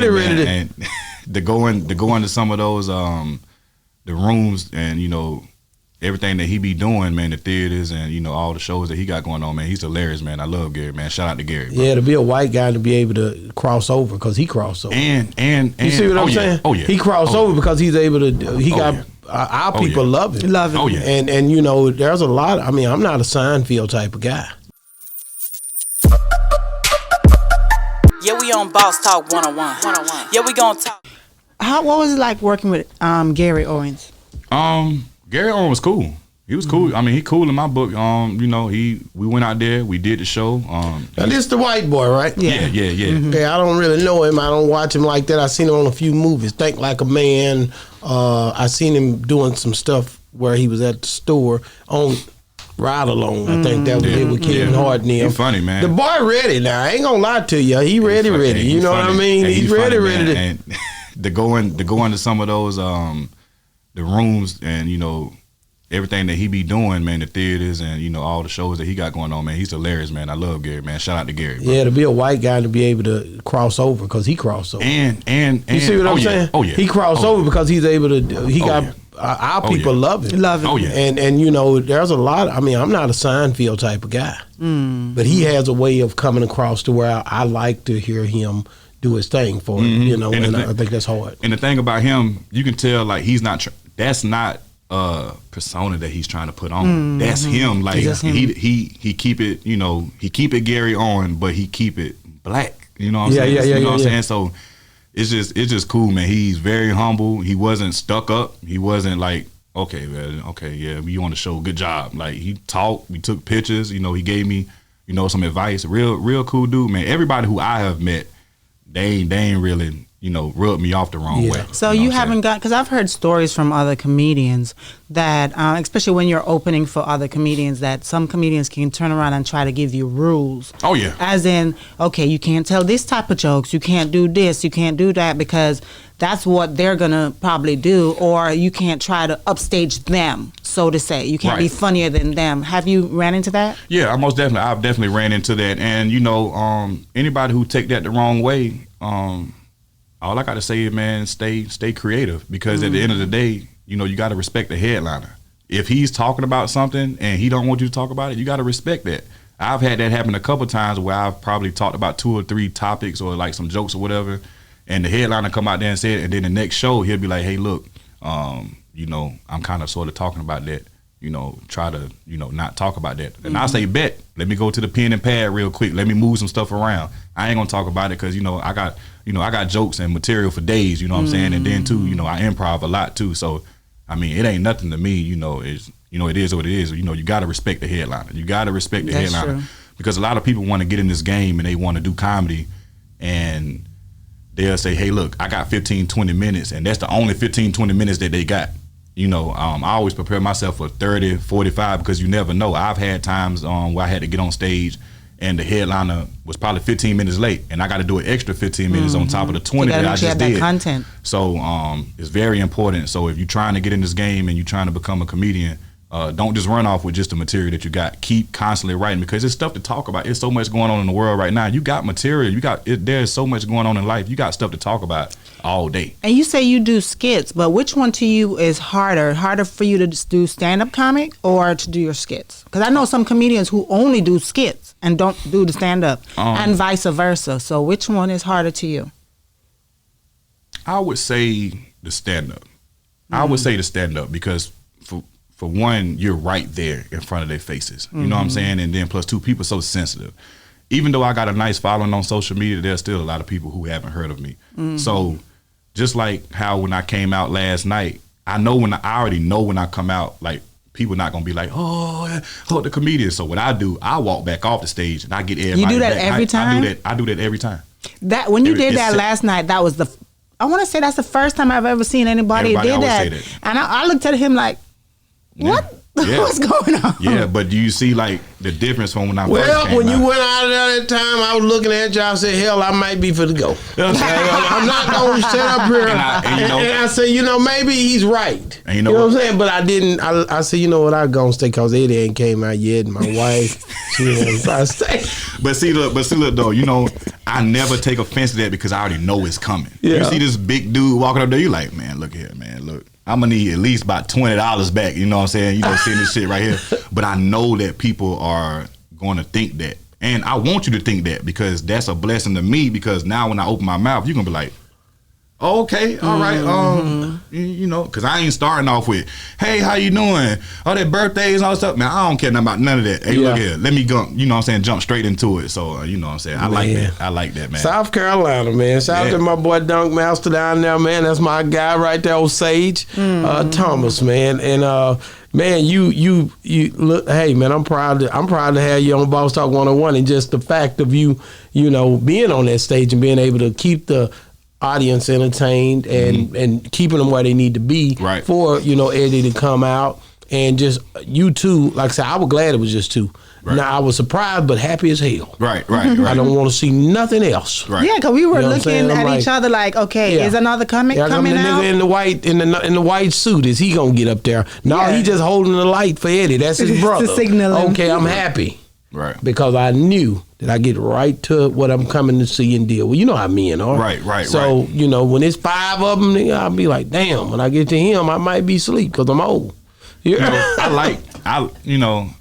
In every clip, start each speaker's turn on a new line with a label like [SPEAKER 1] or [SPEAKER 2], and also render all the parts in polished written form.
[SPEAKER 1] really
[SPEAKER 2] funny,
[SPEAKER 1] ready
[SPEAKER 2] man.
[SPEAKER 1] to
[SPEAKER 2] and to go into some of those the rooms and everything that he be doing, man, the theaters and all the shows that he got going on, man. He's hilarious, man. I love Gary, man. Shout out to Gary, bro.
[SPEAKER 1] Yeah, to be a white guy to be able to cross over because he crossed over.
[SPEAKER 2] And
[SPEAKER 1] you see what I'm saying?
[SPEAKER 2] Oh yeah.
[SPEAKER 1] He crossed over because he's able to. He got
[SPEAKER 2] yeah.
[SPEAKER 1] Our people love it.
[SPEAKER 3] Love it.
[SPEAKER 2] Oh yeah.
[SPEAKER 1] And there's a lot. I mean, I'm not a Seinfeld type of guy.
[SPEAKER 4] Yeah, we on Boss Talk 101. Yeah, we gonna talk.
[SPEAKER 3] What was it like working with Gary Owens?
[SPEAKER 2] Gary Owen was cool. He was cool. I mean, he cool in my book. We went out there, we did the show.
[SPEAKER 1] Now this the white boy, right?
[SPEAKER 2] Yeah. Mm-hmm.
[SPEAKER 1] Okay, I don't really know him. I don't watch him like that. I seen him on a few movies. Think Like a Man. I seen him doing some stuff where he was at the store on Ride Along. I think that was it with Kevin Hart and him.
[SPEAKER 2] He's funny, man.
[SPEAKER 1] The boy ready now. I ain't gonna lie to you. He ready. You know what I mean? He's ready.
[SPEAKER 2] And to go into some of those the rooms and everything that he be doing, man, the theaters and all the shows that he got going on, man. He's hilarious, man. I love Gary, man. Shout out to Gary, bro.
[SPEAKER 1] Yeah, to be a white guy to be able to cross over because he crossed over.
[SPEAKER 2] And
[SPEAKER 1] you see what I'm saying?
[SPEAKER 2] Oh yeah.
[SPEAKER 1] He crossed over because he's able to. He got our people love it.
[SPEAKER 3] Love it.
[SPEAKER 2] Oh yeah.
[SPEAKER 1] And there's a lot. I mean, I'm not a Seinfeld type of guy, but he has a way of coming across to where I like to hear him do his thing for him. And I think that's hard.
[SPEAKER 2] And the thing about him, you can tell like he's not. That's not persona that he's trying to put on. That's him. Like he keep it. He keep it Gary Owen, but he keep it black. You know what I'm saying? You know what I'm saying? So it's just cool, man. He's very humble. He wasn't stuck up. He wasn't like, okay, man, okay, yeah, you on the show, good job. Like he talked, we took pictures. He gave me, some advice. Real cool dude, man. Everybody who I have met, they ain't really. Rubbed me off the wrong way.
[SPEAKER 3] So you haven't got, because I've heard stories from other comedians that, especially when you're opening for other comedians, that some comedians can turn around and try to give you rules.
[SPEAKER 2] Oh, yeah.
[SPEAKER 3] As in, okay, you can't tell this type of jokes, you can't do this, you can't do that, because that's what they're going to probably do, or you can't try to upstage them, so to say. You can't be funnier than them. Have you ran into that?
[SPEAKER 2] Yeah, I've definitely ran into that. And, anybody who take that the wrong way, all I got to say is, man, stay creative, because at the end of the day, you got to respect the headliner. If he's talking about something and he don't want you to talk about it, you got to respect that. I've had that happen a couple times where I've probably talked about 2 or 3 topics or like some jokes or whatever, and the headliner come out there and say it, and then the next show he'll be like, hey, look, I'm kind of sort of talking about that. Try to, not talk about that. And I'll say, bet, let me go to the pen and pad real quick. Let me move some stuff around. I ain't gonna talk about it because, I got jokes and material for days, you know what I'm saying? And then too, I improv a lot too. So, I mean, it ain't nothing to me, it is what it is. You gotta respect the headliner. You gotta respect the headliner. True. Because a lot of people want to get in this game and they want to do comedy, and they'll say, hey, look, I got 15, 20 minutes, and that's the only 15, 20 minutes that they got. I always prepare myself for 30, 45, because you never know. I've had times where I had to get on stage and the headliner was probably 15 minutes late, and I got to do an extra 15 minutes on top of the 20 that I just did.
[SPEAKER 3] Content.
[SPEAKER 2] So it's very important. So if you're trying to get in this game and you're trying to become a comedian, don't just run off with just the material that you got. Keep constantly writing, because there's stuff to talk about. There's so much going on in the world right now. You got material. There's so much going on in life. You got stuff to talk about all day.
[SPEAKER 3] And you say you do skits, but which one to you is harder? Harder for you to do stand-up comic or to do your skits? Because I know some comedians who only do skits and don't do the stand-up, and vice versa. So which one is harder to you?
[SPEAKER 2] I would say the stand-up. I would say the stand-up, because for one, you're right there in front of their faces. You know what I'm saying? And then plus 2, people are so sensitive. Even though I got a nice following on social media, there's still a lot of people who haven't heard of me. So just like how when I came out last night, I already know when I come out, like, people not gonna be like, oh, the comedian. So what I do, I walk back off the stage and I get everybody.
[SPEAKER 3] You do that
[SPEAKER 2] back.
[SPEAKER 3] every time?
[SPEAKER 2] I do that every time.
[SPEAKER 3] That when you did that last night, that was I want to say that's the first time I've ever seen anybody did that. And I looked at him like, what?
[SPEAKER 2] Yeah.
[SPEAKER 3] What's going on?
[SPEAKER 2] Yeah, but do you see like the difference from when I first
[SPEAKER 1] Well,
[SPEAKER 2] came
[SPEAKER 1] when
[SPEAKER 2] out?
[SPEAKER 1] you went out of there that time, I was looking at y'all. I said, "Hell, I might be for the go." I'm not gonna sit up here and I said, maybe he's right.
[SPEAKER 2] And
[SPEAKER 1] you know what I'm saying? But I didn't. I said, you know what? I'm gonna stay because Eddie ain't came out yet. And my wife, she wants to stay.
[SPEAKER 2] But see, look though, I never take offense to that because I already know it's coming.
[SPEAKER 1] Yeah.
[SPEAKER 2] You see this big dude walking up there, you like, man, look here, man, look. I'm gonna need at least about $20 back. You know what I'm saying? Seeing this shit right here. But I know that people are going to think that. And I want you to think that because that's a blessing to me because now when I open my mouth, you're going to be like, oh, okay, all right, because I ain't starting off with, hey, how you doing? Oh, their birthdays and all that stuff. Man, I don't care nothing about none of that. Hey, look here, let me go, jump straight into it. So, you know what I'm saying? I like that. I like that, man.
[SPEAKER 1] South Carolina, man. Shout out to my boy Dunk Master down there, man. That's my guy right there, old Sage Thomas, man. And man, you look. Hey, man, I'm proud to have you on Boss Talk 101, and just the fact of you being on that stage and being able to keep the audience entertained and keeping them where they need to be for Eddie to come out, and just you two. Like I said, I was glad it was just two. Right. Now I was surprised but happy as hell. Right. I don't want to see nothing else.
[SPEAKER 3] Right. Yeah, because we were looking at each other like, okay, is another coming out?
[SPEAKER 1] The nigga in the white suit, is he gonna get up there? No, he just holding the light for Eddie. That's his brother.
[SPEAKER 3] To signal him.
[SPEAKER 1] Okay, I'm happy.
[SPEAKER 2] Right.
[SPEAKER 1] Because I knew that I get right to what I'm coming to see and deal with. You know how men are. Right. So, when it's 5 of them, nigga, I'll be like, damn, when I get to him, I might be asleep because I'm old.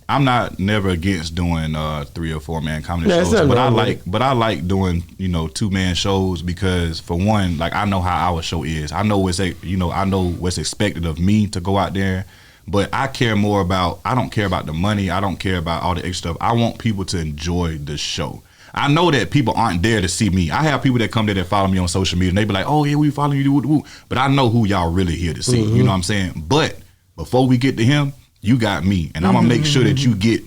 [SPEAKER 2] I'm not never against doing 3 or 4 man comedy shows, but I like doing 2-man shows because for one, like I know how our show is. I know what's expected of me to go out there. But I care more about, I don't care about the money. I don't care about all the extra stuff. I want people to enjoy the show. I know that people aren't there to see me. I have people that come there that follow me on social media and they be like, oh yeah, we follow you. But I know who y'all really here to see. You know what I'm saying? But before we get to him, you got me. And I'm going to make sure that you get,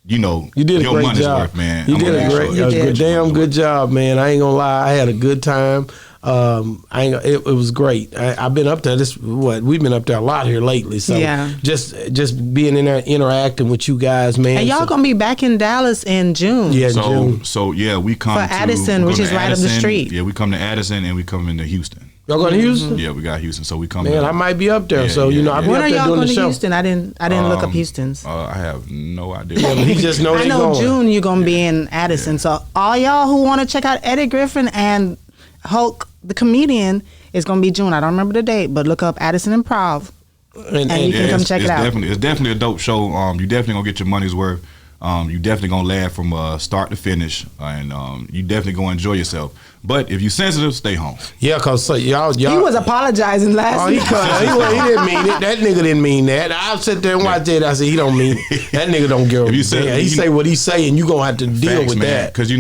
[SPEAKER 2] you did your money's worth, man.
[SPEAKER 1] You did a damn good job, man. I ain't going to lie. I had a good time. It was great. I've been up there. We've been up there a lot here lately. So just being in there interacting with you guys, man.
[SPEAKER 3] And y'all gonna be back in Dallas in June.
[SPEAKER 1] Yeah, June.
[SPEAKER 2] So yeah, we come
[SPEAKER 3] for Addison, which is right up the street.
[SPEAKER 2] Yeah, we come to Addison and we come into Houston.
[SPEAKER 1] Y'all going to Houston?
[SPEAKER 2] Yeah, we got Houston. So we come.
[SPEAKER 1] Man, I might be up there. I'll be up there doing the show.
[SPEAKER 3] When are y'all going to Houston? I didn't look up Houston's.
[SPEAKER 2] I have no idea.
[SPEAKER 1] Yeah, but he just knows.
[SPEAKER 3] I know June you're gonna be in Addison. So all y'all who want to check out Eddie Griffin and Hulk the comedian is going to be June. I don't remember the date, but look up Addison Improv and you can come check it out.
[SPEAKER 2] It's definitely a dope show. You definitely going to get your money's worth. You definitely going to laugh from start to finish, and you definitely going to enjoy yourself. But if you sensitive, stay home.
[SPEAKER 1] Yeah, because y'all. He
[SPEAKER 3] was apologizing last
[SPEAKER 1] night. He didn't mean it. That nigga didn't mean that. I'll sit there and watch it. I said, he don't mean it. That nigga don't give a damn. He say what he say, and you going to have to deal with that.
[SPEAKER 2] Because, a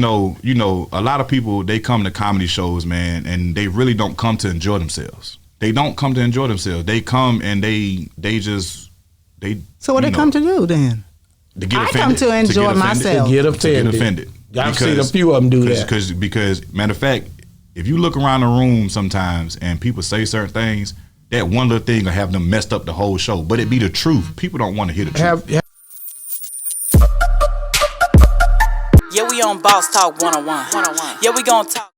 [SPEAKER 2] lot of people, they come to comedy shows, man, and they really don't come to enjoy themselves. They don't come to enjoy themselves. They come and they just.
[SPEAKER 3] So what they come to do then?
[SPEAKER 2] To get offended.
[SPEAKER 3] I come to enjoy myself.
[SPEAKER 1] To get offended. I've seen a few of them do that.
[SPEAKER 2] Because, matter of fact, if you look around the room sometimes and people say certain things, that one little thing will have them messed up the whole show. But it be the truth. People don't want to hear the truth.
[SPEAKER 4] Yeah, we on Boss Talk 101. Yeah, we gonna talk.